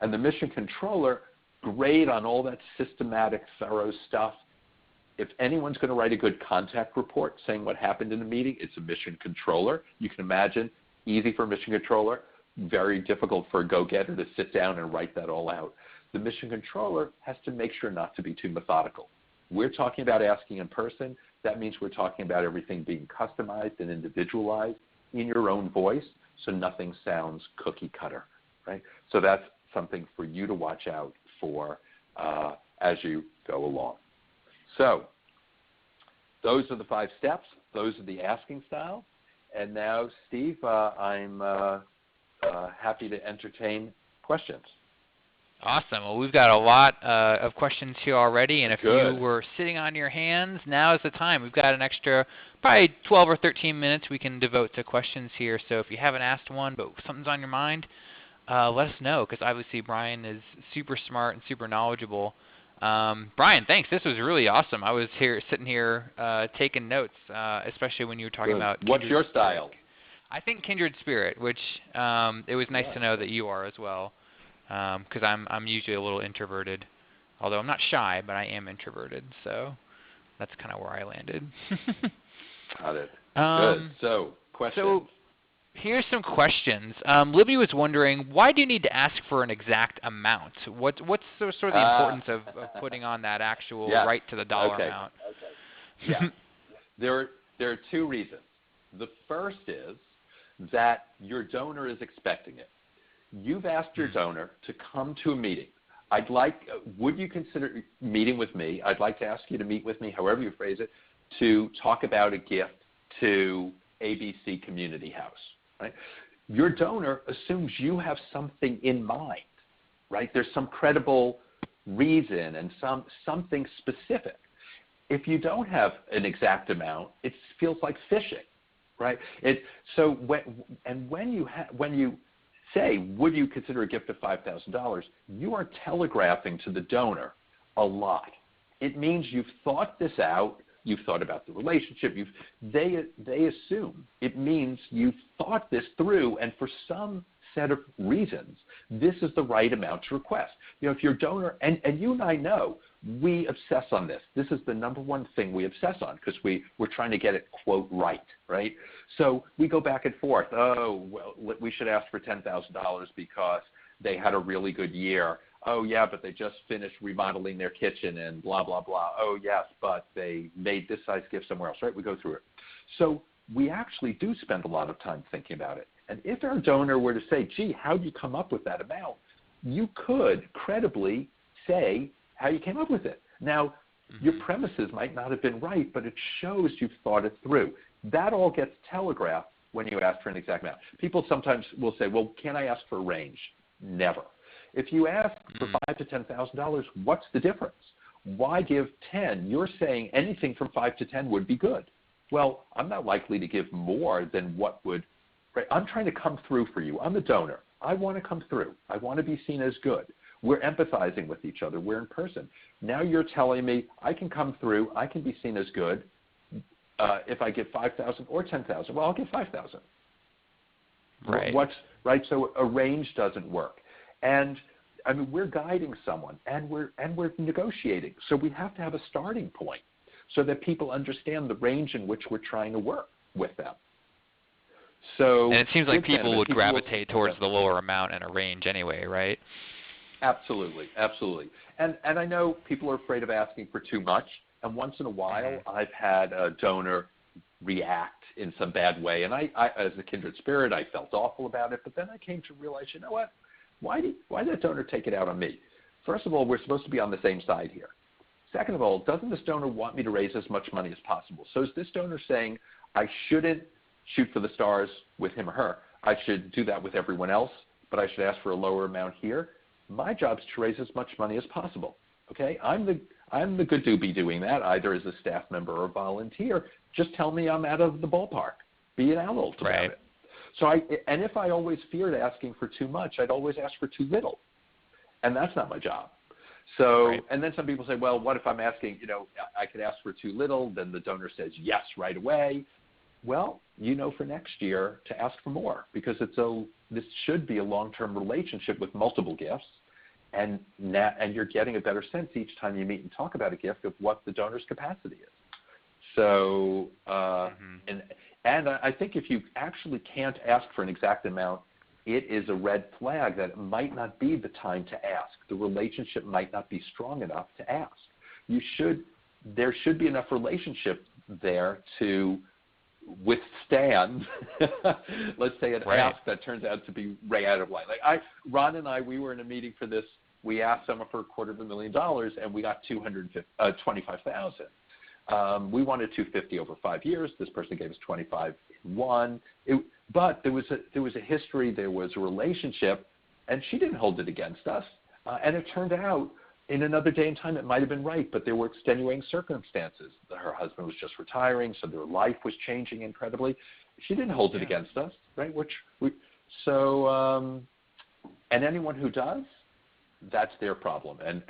And the mission controller, great on all that systematic, thorough stuff. If anyone's going to write a good contact report saying what happened in the meeting, it's a mission controller. You can imagine, easy for a mission controller, very difficult for a go-getter to sit down and write that all out. The mission controller has to make sure not to be too methodical. We're talking about asking in person. That means we're talking about everything being customized and individualized in your own voice, so nothing sounds cookie cutter, right? So that's something for you to watch out for as you go along. So those are the 5 steps. Those are the asking styles. And now, Steve, I'm happy to entertain questions. Awesome. Well, we've got a lot of questions here already, and if Good. you were sitting on your hands, now is the time. We've got an extra probably 12 or 13 minutes we can devote to questions here. So if you haven't asked one but something's on your mind, let us know, because obviously Brian is super smart and super knowledgeable. Brian, thanks. This was really awesome. I was sitting here taking notes, especially when you were talking about Kindred What's your style? Spirit. I think Kindred Spirit, which it was nice to know that you are as well. Because I'm usually a little introverted, although I'm not shy, but I am introverted, so that's kind of where I landed. Got it. Good. So, questions. So here's some questions. Libby was wondering, why do you need to ask for an exact amount? What's sort of the importance of putting on that actual right to the dollar amount? Okay. Yeah. There are 2 reasons. The first is that your donor is expecting it. You've asked your donor to come to a meeting. Would you consider meeting with me? I'd like to ask you to meet with me, however you phrase it, to talk about a gift to ABC Community House, right? Your donor assumes you have something in mind, right? There's some credible reason and something specific. If you don't have an exact amount, it feels like fishing, right? When you say, would you consider a gift of $5,000, you are telegraphing to the donor a lot. It means you've thought this out, you've thought about the relationship, they assume it means you've thought this through, and for some set of reasons, this is the right amount to request. You know, if your donor, and you and I know, we obsess on this. This is the number one thing we obsess on because we're trying to get it, quote, right? So we go back and forth. Oh, well, we should ask for $10,000 because they had a really good year. Oh, yeah, but they just finished remodeling their kitchen and blah, blah, blah. Oh, yes, but they made this size gift somewhere else, right? We go through it. So we actually do spend a lot of time thinking about it. And if our donor were to say, gee, how did you come up with that amount? You could credibly say how you came up with it. Now, your premises might not have been right, but it shows you've thought it through. That all gets telegraphed when you ask for an exact amount. People sometimes will say, well, can I ask for a range? Never. If you ask for $5,000 to $10,000, what's the difference? Why give 10? You're saying anything from 5 to 10 would be good. Well, I'm not likely to give more than what would, right? I'm trying to come through for you. I'm the donor. I want to come through. I want to be seen as good. We're empathizing with each other. We're in person. Now you're telling me I can come through. I can be seen as good if I give 5,000 or 10,000. Well, I'll give 5,000. Right. Right? So a range doesn't work. And I mean, we're guiding someone, and we're negotiating. So we have to have a starting point so that people understand the range in which we're trying to work with them. So, and it seems like people would gravitate towards the lower amount in a range anyway, right? Absolutely, absolutely. And I know people are afraid of asking for too much. And once in a while, I've had a donor react in some bad way. And I as a kindred spirit, I felt awful about it. But then I came to realize, you know what? Why did that donor take it out on me? First of all, we're supposed to be on the same side here. Second of all, doesn't this donor want me to raise as much money as possible? So is this donor saying I shouldn't shoot for the stars with him or her? I should do that with everyone else, but I should ask for a lower amount here? My job is to raise as much money as possible. Okay, I'm the good doobie doing that, either as a staff member or a volunteer. Just tell me I'm out of the ballpark. Be an adult about it. So and if I always feared asking for too much, I'd always ask for too little, and that's not my job. So, and then some people say, well, what if I'm asking, I could ask for too little, then the donor says yes right away. Well, for next year to ask for more, because this should be a long-term relationship with multiple gifts, and you're getting a better sense each time you meet and talk about a gift of what the donor's capacity is. So, and I think if you actually can't ask for an exact amount, it is a red flag that it might not be the time to ask. The relationship might not be strong enough to ask. There should be enough relationship there to withstand, let's say, an ask that turns out to be way out of line. Like Ron and I, we were in a meeting for this. We asked someone for $250,000, and we got $225,000. We wanted $250,000 over 5 years. This person gave us $25,000 in one. But there was a history. There was a relationship, and she didn't hold it against us. And it turned out, in another day and time, it might have been right, but there were extenuating circumstances. Her husband was just retiring, so their life was changing incredibly. She didn't hold it against us, right? And anyone who does, that's their problem, and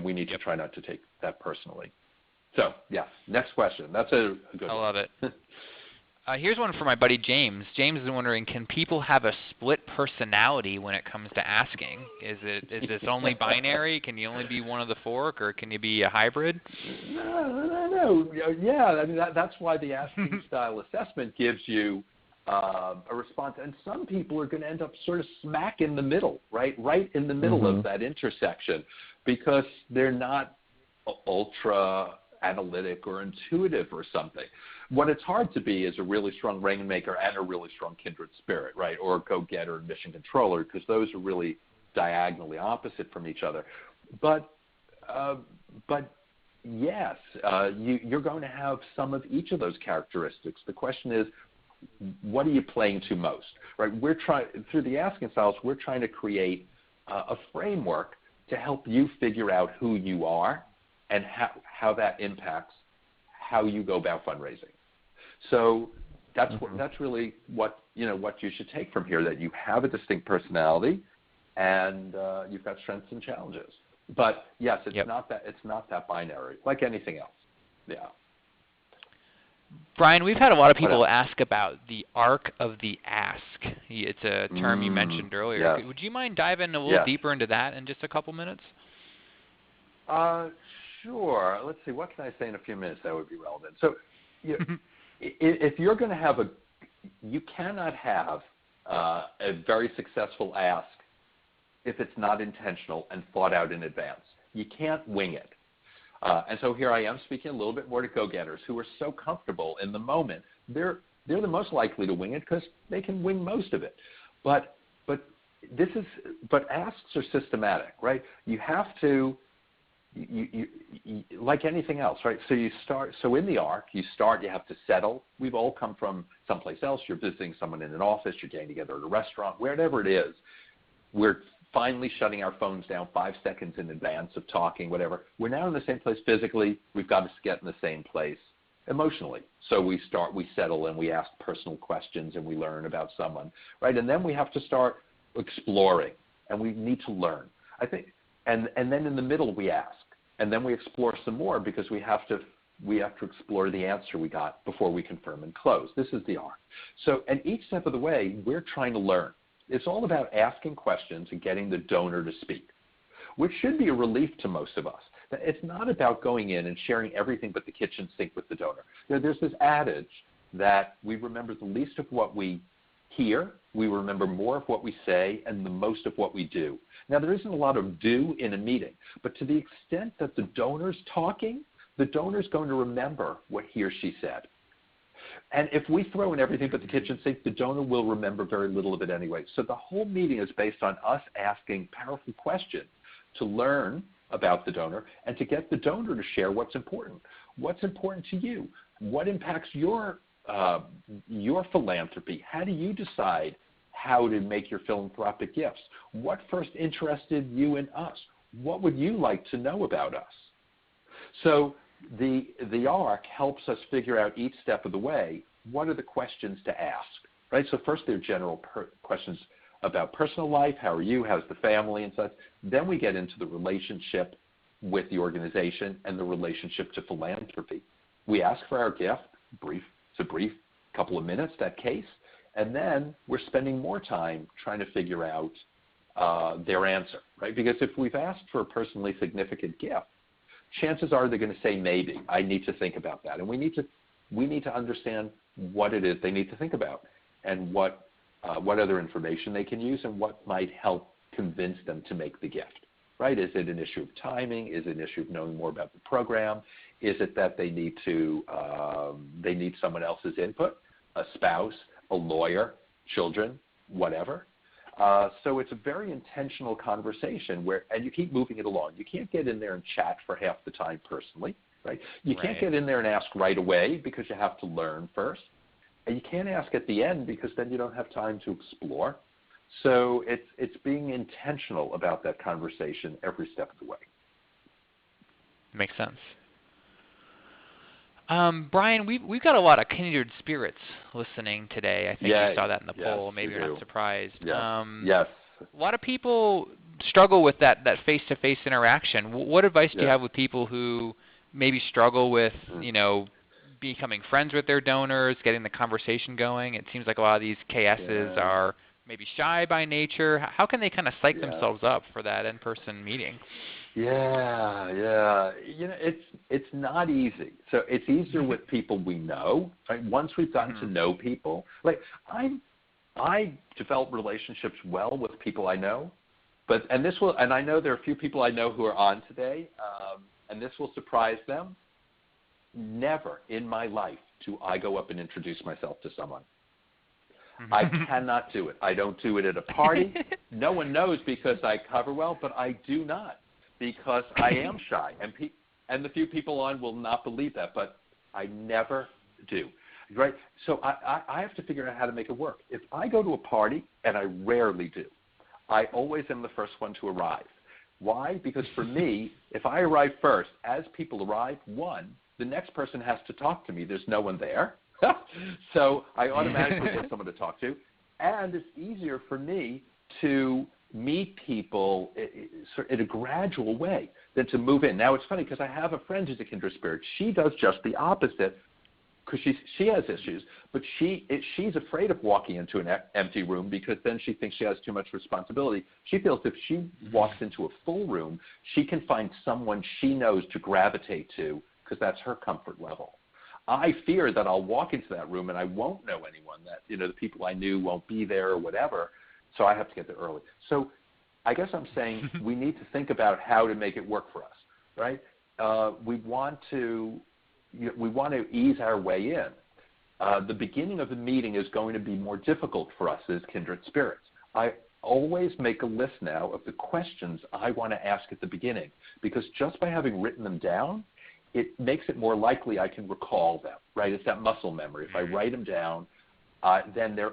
we need to try not to take that personally. So, next question. That's a good one. I love it. Here's one for my buddy James. James is wondering, can people have a split personality when it comes to asking? Is this only binary? Can you only be one of the fork, or can you be a hybrid? No. Yeah, I mean, that's why the asking style assessment gives you a response. And some people are going to end up sort of smack in the middle, right in the middle of that intersection, because they're not ultra analytic or intuitive or something. What it's hard to be is a really strong Rainmaker and a really strong kindred spirit, right? Or a go-getter and mission controller, because those are really diagonally opposite from each other. But yes, you're going to have some of each of those characteristics. The question is, what are you playing to most, right? Through the asking styles, we're trying to create a framework to help you figure out who you are and how that impacts how you go about fundraising. So that's really what you should take from here, that you have a distinct personality and you've got strengths and challenges. But yes, it's not that binary, like anything else. Yeah. Brian, we've had a lot of people ask about the arc of the ask. It's a term you mentioned earlier. Yes. Would you mind diving a little deeper into that in just a couple minutes? Sure. Let's see. What can I say in a few minutes that would be relevant? So, if you're going to have you cannot have a very successful ask if it's not intentional and thought out in advance. You can't wing it. And so here I am speaking a little bit more to go-getters who are so comfortable in the moment. They're the most likely to wing it because they can wing most of it. But asks are systematic, right? You have to. You like anything else, right? So in the arc, you have to settle. We've all come from someplace else. You're visiting someone in an office, you're getting together at a restaurant, wherever it is. We're finally shutting our phones down 5 seconds in advance of talking, whatever. We're now in the same place physically. We've got to get in the same place emotionally. So we settle, and we ask personal questions, and we learn about someone, right? And then we have to start exploring, and we need to learn. I think. And then in the middle we ask, and then we explore some more, because we have to explore the answer we got before we confirm and close. This is the arc. So, and each step of the way, we're trying to learn. It's all about asking questions and getting the donor to speak, which should be a relief to most of us. It's not about going in and sharing everything but the kitchen sink with the donor. There's this adage that we remember the least of what we hear, we remember more of what we say, and the most of what we do. Now, there isn't a lot of do in a meeting, but to the extent that the donor's talking, the donor's going to remember what he or she said. And if we throw in everything but the kitchen sink, the donor will remember very little of it anyway. So the whole meeting is based on us asking powerful questions to learn about the donor and to get the donor to share what's important. What's important to you? What impacts your philanthropy? How do you decide how to make your philanthropic gifts? What first interested you in us? What would you like to know about us? So the ARC helps us figure out each step of the way, what are the questions to ask, right? So first they're general questions about personal life, how are you, how's the family and such. Then we get into the relationship with the organization and the relationship to philanthropy. We ask for our gift, it's a brief couple of minutes, that case, and then we're spending more time trying to figure out their answer, right? Because if we've asked for a personally significant gift, chances are they're going to say maybe. I need to think about that. And we need to understand what it is they need to think about and what other information they can use and what might help convince them to make the gift, right? Is it an issue of timing? Is it an issue of knowing more about the program? Is it that they need someone else's input, a spouse, a lawyer, children, whatever? So it's a very intentional conversation and you keep moving it along. You can't get in there and chat for half the time personally, right? You can't get in there and ask right away because you have to learn first. And you can't ask at the end because then you don't have time to explore. So it's being intentional about that conversation every step of the way. Makes sense. Brian, we've got a lot of kindred spirits listening today. I think you saw that in the poll. Maybe you're not surprised. Yes. A lot of people struggle with that face-to-face interaction. What advice do you have with people who maybe struggle with, becoming friends with their donors, getting the conversation going? It seems like a lot of these KSs are maybe shy by nature. How can they kind of psych themselves up for that in-person meeting? Yeah. It's not easy. So it's easier with people we know. Right? Once we've gotten to know people, like I develop relationships well with people I know, and I know there are a few people I know who are on today, and this will surprise them. Never in my life do I go up and introduce myself to someone. I cannot do it. I don't do it at a party. No one knows because I cover well, but I do not because I am shy. And the few people on will not believe that, but I never do. Right? So I have to figure out how to make it work. If I go to a party, and I rarely do, I always am the first one to arrive. Why? Because for me, if I arrive first, as people arrive, the next person has to talk to me. There's no one there. So I automatically get someone to talk to. And it's easier for me to meet people in a gradual way than to move in. Now, it's funny because I have a friend who's a kindred spirit. She does just the opposite because she has issues, but she's afraid of walking into an empty room because then she thinks she has too much responsibility. She feels if she walks into a full room, she can find someone she knows to gravitate to because that's her comfort level. I fear that I'll walk into that room and I won't know anyone, that the people I knew won't be there or whatever, so I have to get there early. So I guess I'm saying we need to think about how to make it work for us, right? We want to ease our way in. The beginning of the meeting is going to be more difficult for us as kindred spirits. I always make a list now of the questions I want to ask at the beginning because just by having written them down, it makes it more likely I can recall them, right? It's that muscle memory. If I write them down, then they're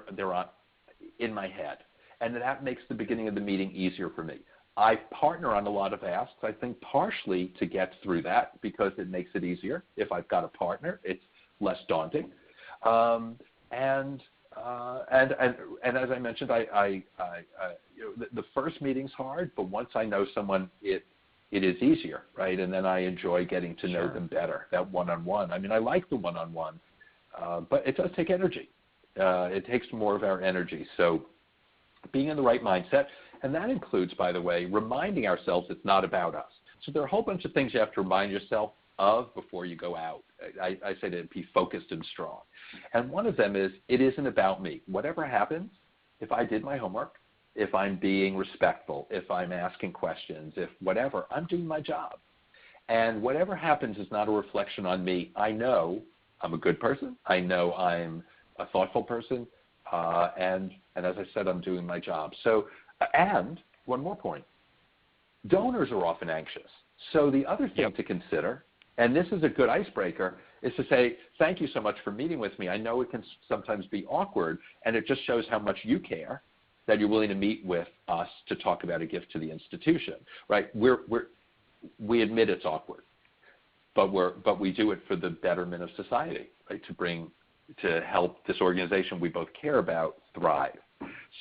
in my head. And that makes the beginning of the meeting easier for me. I partner on a lot of asks, I think partially to get through that because it makes it easier. If I've got a partner, it's less daunting. And as I mentioned, the first meeting's hard, but once I know someone, it is easier, right? And then I enjoy getting to know them better, that one-on-one. I mean, I like the one-on-one, but it does take energy. It takes more of our energy. So being in the right mindset, and that includes, by the way, reminding ourselves it's not about us. So there are a whole bunch of things you have to remind yourself of before you go out. I say to be focused and strong. And one of them is, it isn't about me. Whatever happens, if I did my homework, if I'm being respectful, if I'm asking questions, if whatever, I'm doing my job. And whatever happens is not a reflection on me. I know I'm a good person. I know I'm a thoughtful person. And as I said, I'm doing my job. So, and one more point, donors are often anxious. So the other thing to consider, and this is a good icebreaker, is to say, thank you so much for meeting with me. I know it can sometimes be awkward, and it just shows how much you care that you're willing to meet with us to talk about a gift to the institution, right? We admit it's awkward, but we do it for the betterment of society, right? To help this organization we both care about thrive.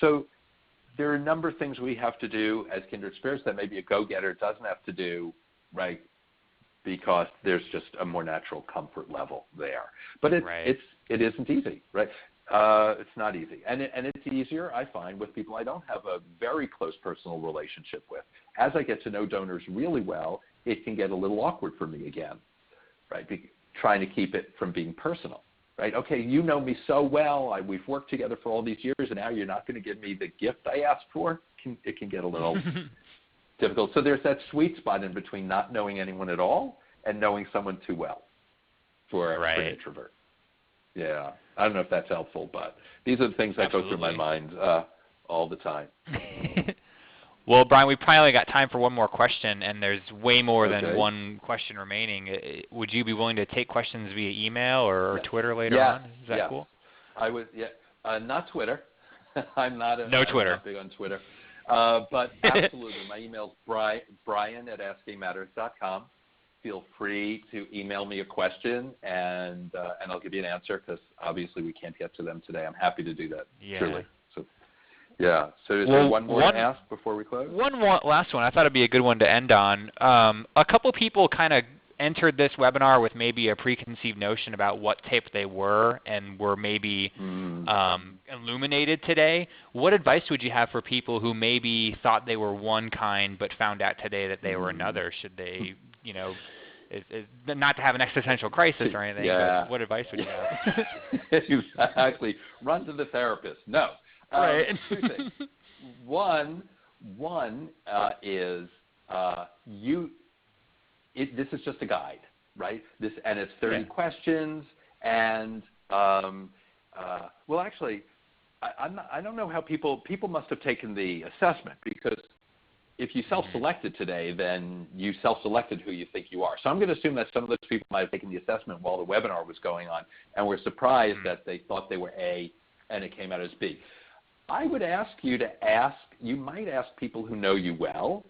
So there are a number of things we have to do as kindred spirits that maybe a go-getter doesn't have to do, right? Because there's just a more natural comfort level there. But it isn't easy, right? It's not easy. And it's easier, I find, with people I don't have a very close personal relationship with. As I get to know donors really well, it can get a little awkward for me again, right? Trying to keep it from being personal, right? Okay, you know me so well. We've worked together for all these years, and now you're not going to give me the gift I asked for? It can get a little difficult. So there's that sweet spot in between not knowing anyone at all and knowing someone too well for an introvert. Yeah, I don't know if that's helpful, but these are the things that go through my mind all the time. Well, Brian, we probably got time for one more question, and there's way more than one question remaining. Would you be willing to take questions via email or Twitter later on? Is that cool? I would. Yeah, not Twitter. I'm not. No Twitter. I'm not big on Twitter. But absolutely, my email's brian@askingmatters.com. Feel free to email me a question, and I'll give you an answer, because obviously we can't get to them today. I'm happy to do that. Yeah. Truly. So is there one more to ask before we close? One more, last one. I thought it'd be a good one to end on. A couple people kind of entered this webinar with maybe a preconceived notion about what type they were, and were maybe illuminated today. What advice would you have for people who maybe thought they were one kind but found out today that they were another? Should they, not to have an existential crisis or anything, but what advice would you have? Exactly. Run to the therapist. No. Right. Two things. One is this is just a guide, right? And it's 30 questions, and actually, I don't know how people must have taken the assessment, because if you self-selected today, then you self-selected who you think you are. So I'm going to assume that some of those people might have taken the assessment while the webinar was going on and were surprised that they thought they were A and it came out as B. I would ask you you might ask people who know you well,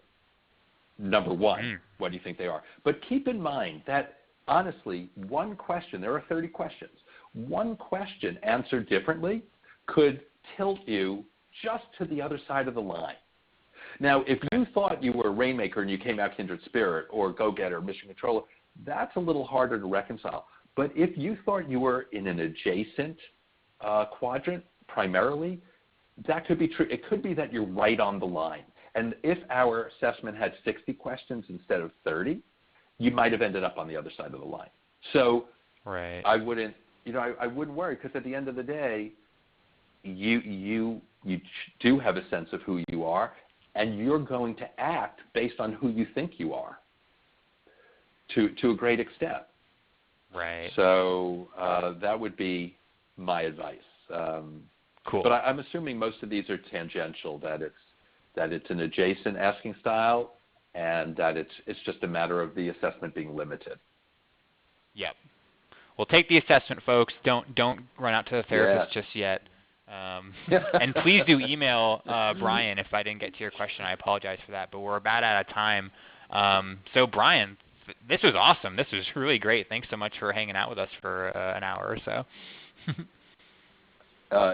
number one, what do you think they are? But keep in mind that, honestly, one question, there are 30 questions, one question answered differently could tilt you just to the other side of the line. Now, if you thought you were a Rainmaker and you came out Kindred Spirit or Go-Getter, Mission Controller, that's a little harder to reconcile. But if you thought you were in an adjacent quadrant primarily, that could be true. It could be that you're right on the line. And if our assessment had 60 questions instead of 30, you might have ended up on the other side of the line. So I wouldn't worry, because at the end of the day, you do have a sense of who you are, and you're going to act based on who you think you are to a great extent. Right. So that would be my advice. Cool. But I'm assuming most of these are tangential, that it's an adjacent asking style, and that it's just a matter of the assessment being limited. Yep. Well, take the assessment, folks. Don't run out to the therapist just yet. And please do email Brian if I didn't get to your question. I apologize for that, but we're about out of time. So Brian, this was awesome. This was really great. Thanks so much for hanging out with us for an hour or so.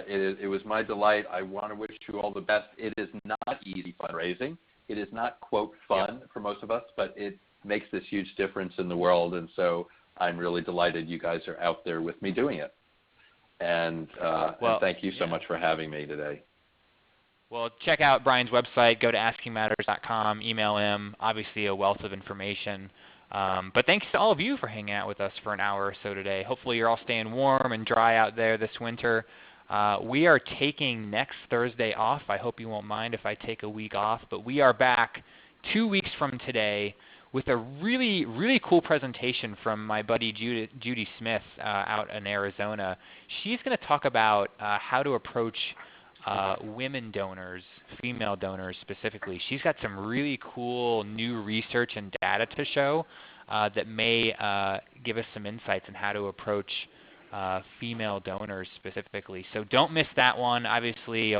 It was my delight. I want to wish you all the best. It is not easy fundraising. It is not, quote, fun for most of us, but it makes this huge difference in the world. And so I'm really delighted you guys are out there with me doing it. And thank you so much for having me today. Well, check out Brian's website. Go to askingmatters.com. Email him. Obviously a wealth of information. But thanks to all of you for hanging out with us for an hour or so today. Hopefully you're all staying warm and dry out there this winter. We are taking next Thursday off. I hope you won't mind if I take a week off. But we are back 2 weeks from today with a really, really cool presentation from my buddy Judy Smith out in Arizona. She's going to talk about how to approach women donors, female donors specifically. She's got some really cool new research and data to show that may give us some insights on how to approach female donors specifically. So don't miss that one. Obviously,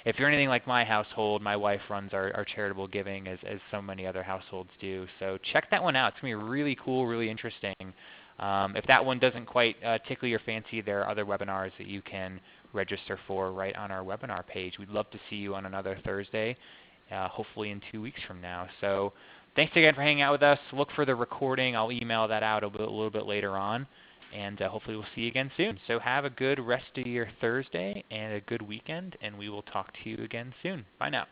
if you're anything like my household, my wife runs our charitable giving as so many other households do. So check that one out. It's going to be really cool, really interesting. If that one doesn't quite tickle your fancy, there are other webinars that you can register for right on our webinar page. We'd love to see you on another Thursday, hopefully in 2 weeks from now. So thanks again for hanging out with us. Look for the recording. I'll email that out a little bit later on. And hopefully we'll see you again soon. So have a good rest of your Thursday and a good weekend, and we will talk to you again soon. Bye now.